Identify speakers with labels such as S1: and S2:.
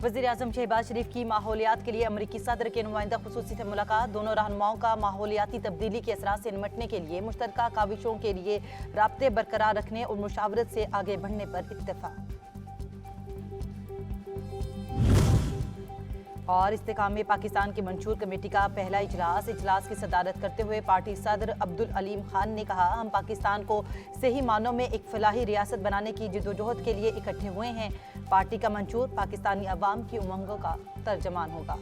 S1: वज़ीर-ए-आज़म शहबाज शरीफ की माहौलियात के लिए अमरीकी सदर के नुमाइंदा खुसूसी से मुलाकात। दोनों रहनुमाओं का माहौलियाती तब्दीली के असरात से निपटने के लिए मुश्तरका काविशों के लिए राब्ते बरकरार रखने और मुशावरत से आगे बढ़ने पर इत्तेफाक। और इस्तेकाम में पाकिस्तान की मंशूर कमेटी का पहला इजलास की सदारत करते हुए पार्टी सदर अब्दुल अलीम खान ने कहा, हम पाकिस्तान को सही मानों में एक फलाही रियासत बनाने की जद्दोजहद के लिए इकट्ठे हुए हैं। पार्टी का मंशूर पाकिस्तानी अवाम की उमंगों का तर्जमान होगा।